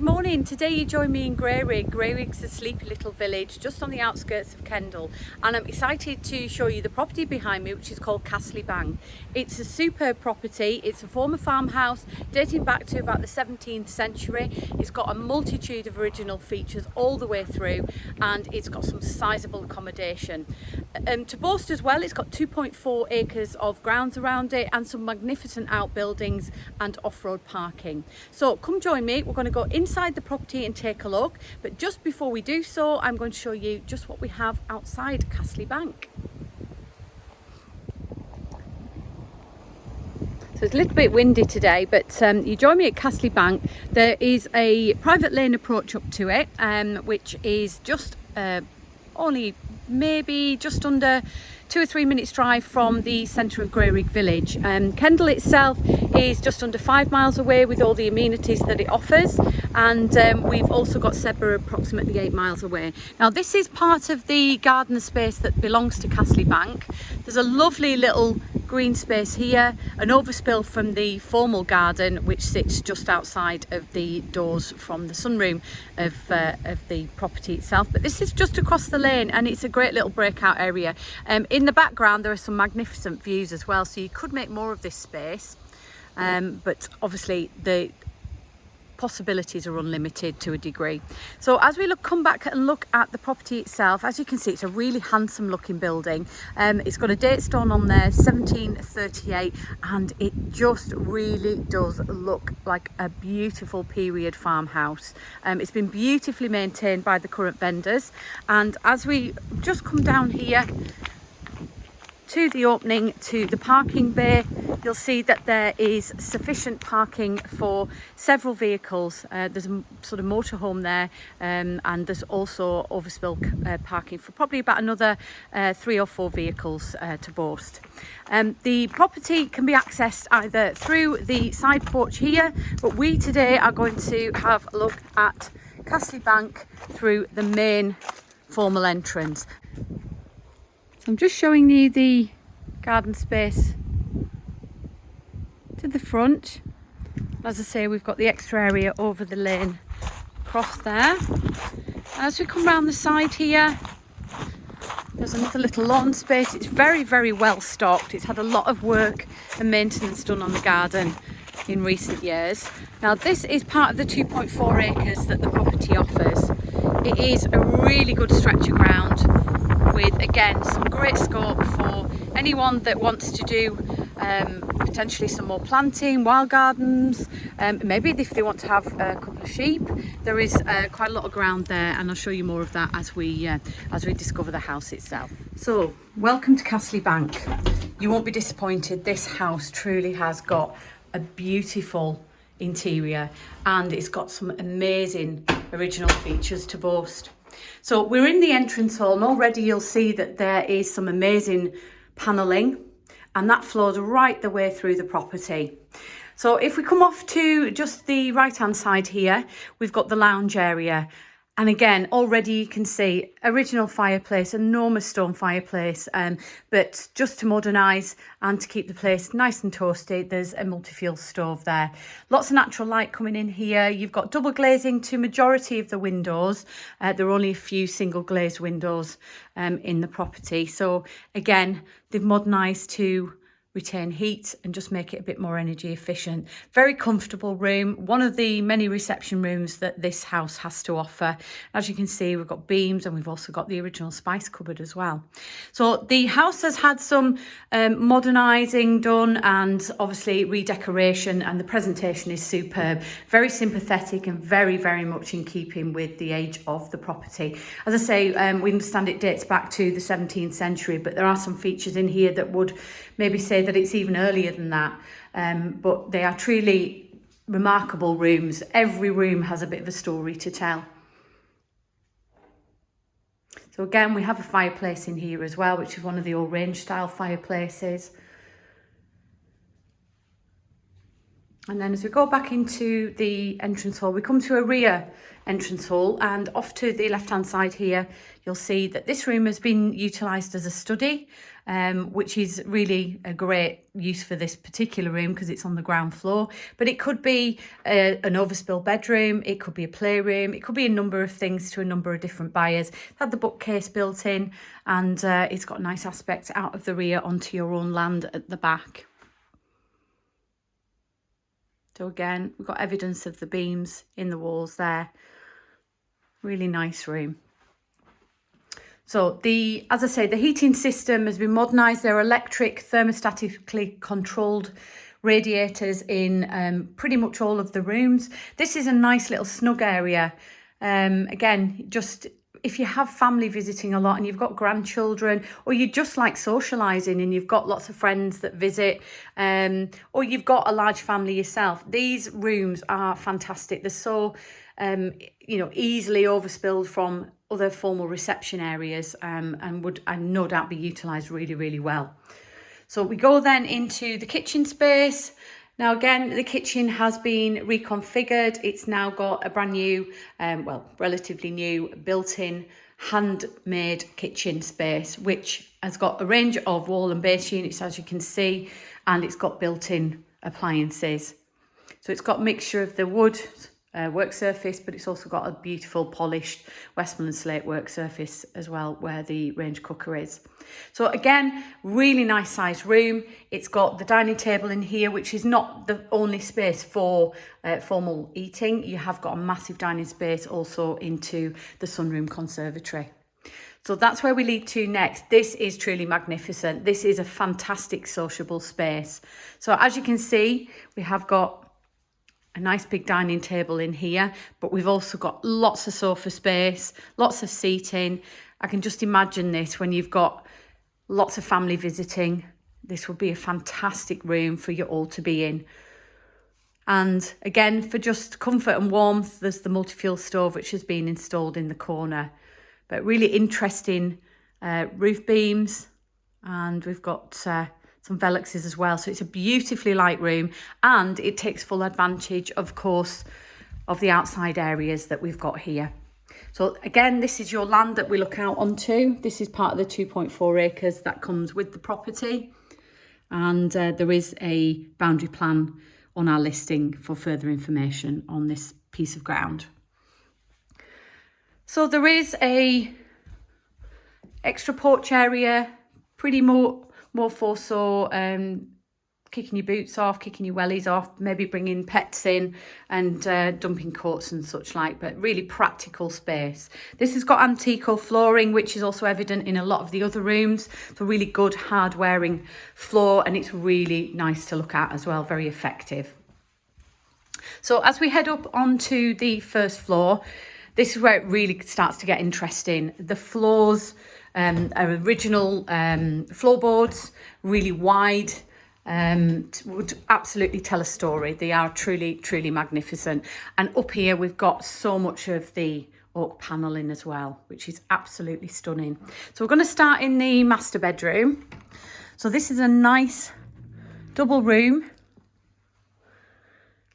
Good morning. Today you join me in Grayrigg. Grayrigg's a sleepy little village just on the outskirts of Kendal, and I'm excited to show you the property behind me, which is called Castley. It's a superb property. It's a former farmhouse dating back to about the 17th century. It's got a multitude of original features all the way through, and it's got some sizable accommodation. To boast as well, it's got 2.4 acres of grounds around it and some magnificent outbuildings and off-road parking. So come join me. We're going to go inside the property and take a look, but just before we do so, I'm going to show you just what we have outside Castley. So it's a little bit windy today, but you join me at Castley. There is a private lane approach up to it, which is just only maybe just under 2 or 3 minutes drive from the centre of Grayrigg village. Kendal itself is just under 5 miles away with all the amenities that it offers, and we've also got Sedbergh approximately 8 miles away. Now this is part of the garden space that belongs to Castley. There's a lovely little green space here, an overspill from the formal garden which sits just outside of the doors from the sunroom of the property itself, but this is just across the lane and it's a great little breakout area. In the background there are some magnificent views as well, so you could make more of this space, but obviously the possibilities are unlimited to a degree. So as we come back and look at the property itself, as you can see, it's a really handsome looking building. It's got a date stone on there, 1738, and it just really does look like a beautiful period farmhouse. It's been beautifully maintained by the current vendors, and as we just come down here to the opening to the parking bay, you'll see that there is sufficient parking for several vehicles. There's a sort of motorhome there, and there's also overspill parking for probably about another 3 or 4 vehicles to boast. The property can be accessed either through the side porch here, but we today are going to have a look at Castley through the main formal entrance. So I'm just showing you the garden space to the front. As I say, we've got the extra area over the lane across there. As we come round the side here, there's another little lawn space. It's very, very well stocked. It's had a lot of work and maintenance done on the garden in recent years. Now this is part of the 2.4 acres that the property offers. It is a really good stretch of ground with, again, some great scope for anyone that wants to do potentially some more planting, wild gardens, maybe if they want to have a couple of sheep. There is quite a lot of ground there, and I'll show you more of that as we discover the house itself. So welcome to Castley. You won't be disappointed. This house truly has got a beautiful interior, and it's got some amazing original features to boast. So we're in the entrance hall, and already you'll see that there is some amazing panelling, and that flows right the way through the property. So if we come off to just the right hand side here, we've got the lounge area. And again, already you can see original fireplace, enormous stone fireplace, but just to modernise and to keep the place nice and toasty, there's a multi-fuel stove there. Lots of natural light coming in here. You've got double glazing to majority of the windows. There are only a few single glazed windows in the property. So again, they've modernised to retain heat and just make it a bit more energy efficient. Very comfortable room, one of the many reception rooms that this house has to offer. As you can see, we've got beams, and we've also got the original spice cupboard as well. So the house has had some modernising done, and obviously redecoration, and the presentation is superb. Very sympathetic and very, very much in keeping with the age of the property. As I say, we understand it dates back to the 17th century, but there are some features in here that would maybe say that it's even earlier than that, but they are truly remarkable rooms. Every room has a bit of a story to tell. So again, we have a fireplace in here as well, which is one of the old range style fireplaces. And then as we go back into the entrance hall, we come to a rear entrance hall, and off to the left-hand side here, you'll see that this room has been utilised as a study, which is really a great use for this particular room because it's on the ground floor. But it could be an overspill bedroom, it could be a playroom, it could be a number of things to a number of different buyers. It's had the bookcase built in, and it's got a nice aspect out of the rear onto your own land at the back. So again, we've got evidence of the beams in the walls there. Really nice room. So as I say, the heating system has been modernised. There are electric, thermostatically controlled radiators in pretty much all of the rooms. This is a nice little snug area. Again, just if you have family visiting a lot and you've got grandchildren, or you just like socialising and you've got lots of friends that visit, or you've got a large family yourself, these rooms are fantastic. They're so, easily overspilled from other formal reception areas, and would no doubt be utilised really, really well. So we go then into the kitchen space. Now again, the kitchen has been reconfigured. It's now got a brand new, relatively new built-in handmade kitchen space, which has got a range of wall and base units, as you can see, and it's got built-in appliances. So it's got a mixture of the wood work surface, but it's also got a beautiful polished Westmoreland slate work surface as well, where the range cooker is. So again, really nice sized room. It's got the dining table in here, which is not the only space for formal eating. You have got a massive dining space also into the sunroom conservatory. So that's where we lead to next. This is truly magnificent. This is a fantastic sociable space. So as you can see, we have got a nice big dining table in here, but we've also got lots of sofa space, lots of seating. I can just imagine this when you've got lots of family visiting. This would be a fantastic room for you all to be in. And again, for just comfort and warmth, there's the multi-fuel stove, which has been installed in the corner. But really interesting roof beams, and we've got some velluxes as well. So it's a beautifully light room, and it takes full advantage, of course, of the outside areas that we've got here. So again, this is your land that we look out onto. This is part of the 2.4 acres that comes with the property. And there is a boundary plan on our listing for further information on this piece of ground. So there is a extra porch area, pretty more for kicking your boots off, kicking your wellies off, maybe bringing pets in and dumping coats and such like, but really practical space. This has got Antico flooring, which is also evident in a lot of the other rooms. It's a really good hard wearing floor, and it's really nice to look at as well, very effective. So as we head up onto the first floor, this is where it really starts to get interesting. The floors are original floorboards, really wide, would absolutely tell a story. They are truly, truly magnificent. And up here, we've got so much of the oak paneling as well, which is absolutely stunning. So we're going to start in the master bedroom. So this is a nice double room.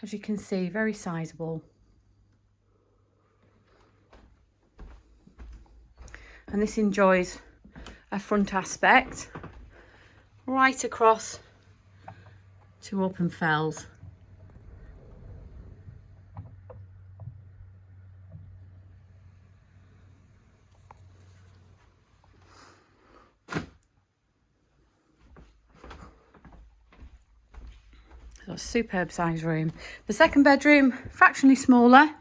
As you can see, very sizable. And this enjoys a front aspect right across to open fells. So a superb size room. The second bedroom, fractionally smaller,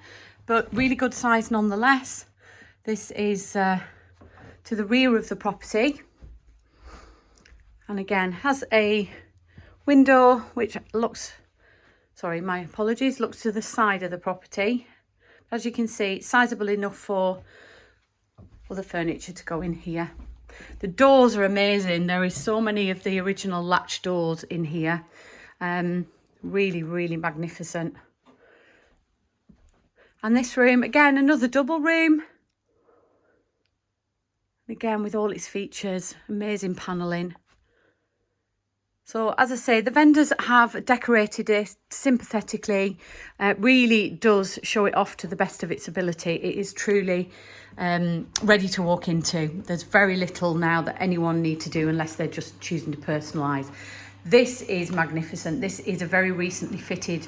but really good size nonetheless. This is to the rear of the property, and again has a window which looks, my apologies, looks to the side of the property. As you can see, it's sizable enough for other furniture to go in here. The doors are amazing. There is so many of the original latch doors in here. Really, really magnificent. And this room, again, another double room. Again, with all its features, amazing panelling. So as I say, the vendors have decorated it sympathetically. Really does show it off to the best of its ability. It is truly ready to walk into. There's very little now that anyone need to do unless they're just choosing to personalise. This is magnificent. This is a very recently fitted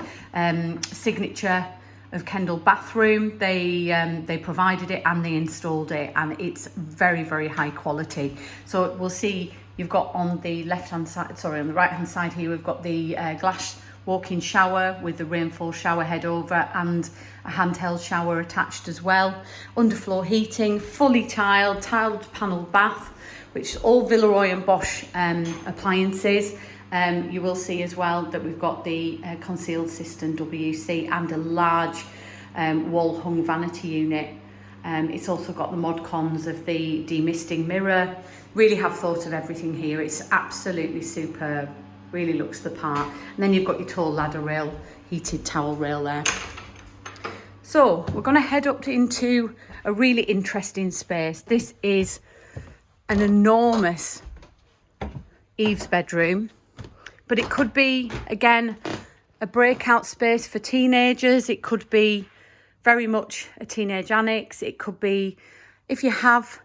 signature of Kendal bathroom. They provided it and they installed it, and it's very, very high quality. So we'll see. You've got on the left-hand side, sorry, on the right-hand side here, we've got the glass walk-in shower with the rainfall shower head over and a handheld shower attached as well. Underfloor heating, fully tiled panelled bath, which is all Villeroy and Bosch appliances. You will see as well that we've got the concealed cistern WC and a large wall-hung vanity unit. It's also got the mod cons of the demisting mirror. Really have thought of everything here. It's absolutely superb. Really looks the part. And then you've got your tall ladder rail, heated towel rail there. So we're going to head up into a really interesting space. This is an enormous Eve's bedroom, but it could be, again, a breakout space for teenagers. It could be very much a teenage annex. It could be, if you have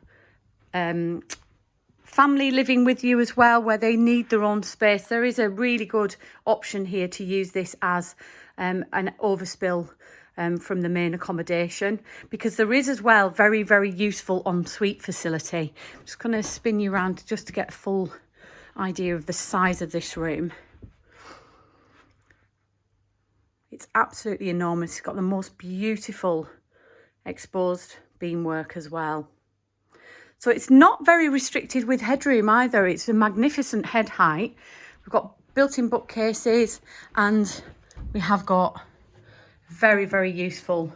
family living with you as well, where they need their own space, there is a really good option here to use this as an overspill from the main accommodation, because there is as well very, very useful ensuite facility. I'm just going to spin you around just to get a full idea of the size of this room. It's absolutely enormous. It's got the most beautiful exposed beamwork as well. So it's not very restricted with headroom either. It's a magnificent head height. We've got built-in bookcases and we have got very, very useful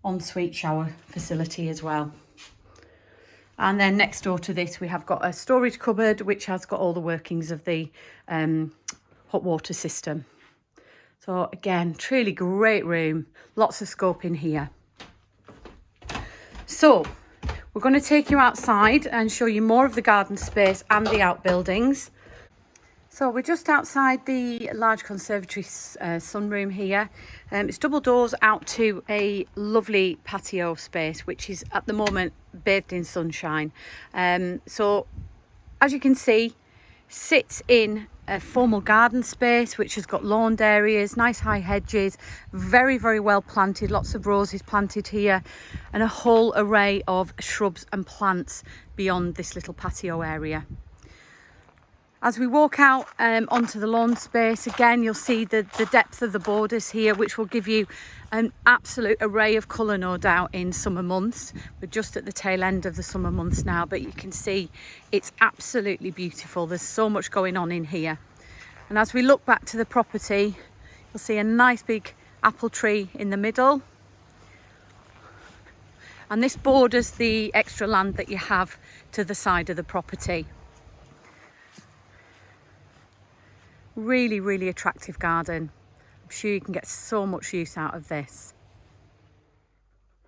ensuite shower facility as well. And then next door to this, we have got a storage cupboard, which has got all the workings of the hot water system. So again, truly great room, lots of scope in here. So we're going to take you outside and show you more of the garden space and the outbuildings. So we're just outside the large conservatory sunroom here. It's double doors out to a lovely patio space, which is at the moment bathed in sunshine. So as you can see, sits in a formal garden space which has got lawned areas, nice high hedges, very, very well planted, lots of roses planted here, and a whole array of shrubs and plants beyond this little patio area. As we walk out onto the lawn space, again, you'll see the depth of the borders here, which will give you an absolute array of colour, no doubt, in summer months. We're just at the tail end of the summer months now, but you can see it's absolutely beautiful. There's so much going on in here. And as we look back to the property, you'll see a nice big apple tree in the middle. And this borders the extra land that you have to the side of the property. Really, really attractive garden. I'm sure you can get so much use out of this.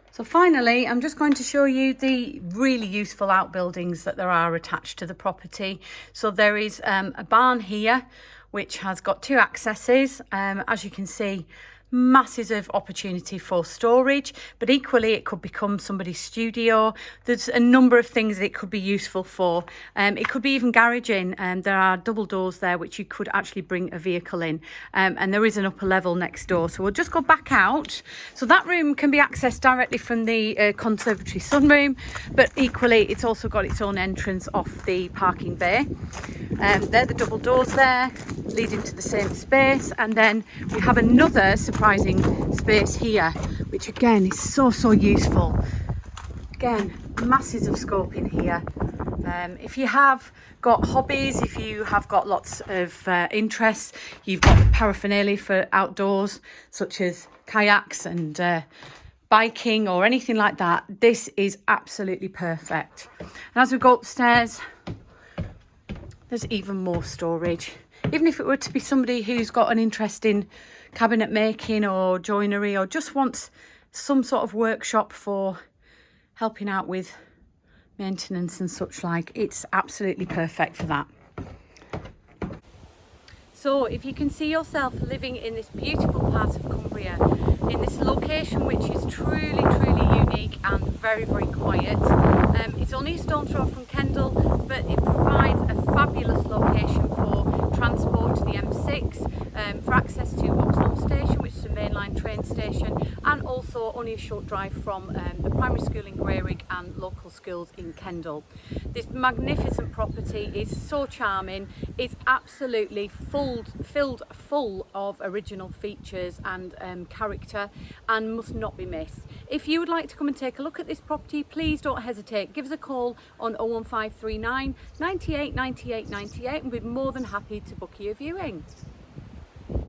So finally, I'm just going to show you the really useful outbuildings that there are attached to the property. So there is a barn here, which has got two accesses. As you can see, massive opportunity for storage, but equally it could become somebody's studio. There's a number of things that it could be useful for. It could be even garaging, and there are double doors there which you could actually bring a vehicle in, and there is an upper level next door. So we'll just go back out. So that room can be accessed directly from the conservatory sunroom, but equally it's also got its own entrance off the parking bay. They're the double doors there leading to the same space, and then we have another surprising space here, which again is so useful. Again, masses of scope in here. If you have got hobbies, if you have got lots of interests, you've got paraphernalia for outdoors such as kayaks and biking or anything like that, this is absolutely perfect. And as we go upstairs, there's even more storage. Even if it were to be somebody who's got an interest in cabinet making or joinery, or just wants some sort of workshop for helping out with maintenance and such like, it's absolutely perfect for that. So if you can see yourself living in this beautiful part of Cumbria, in this location which is truly unique and very quiet, it's only a stone's throw from Kendal, but it provides a fabulous location for transport to the M6, for access to Oxnam Station, which is a mainline train station, and also only a short drive from the primary school in Grayrigg and local schools in Kendal. This magnificent property is so charming. It's absolutely filled full of original features and character, and must not be missed. If you would like to come and take a look at this property, please don't hesitate. Give us a call on 01539 98 98 98 and we'd be more than happy to book you a viewing.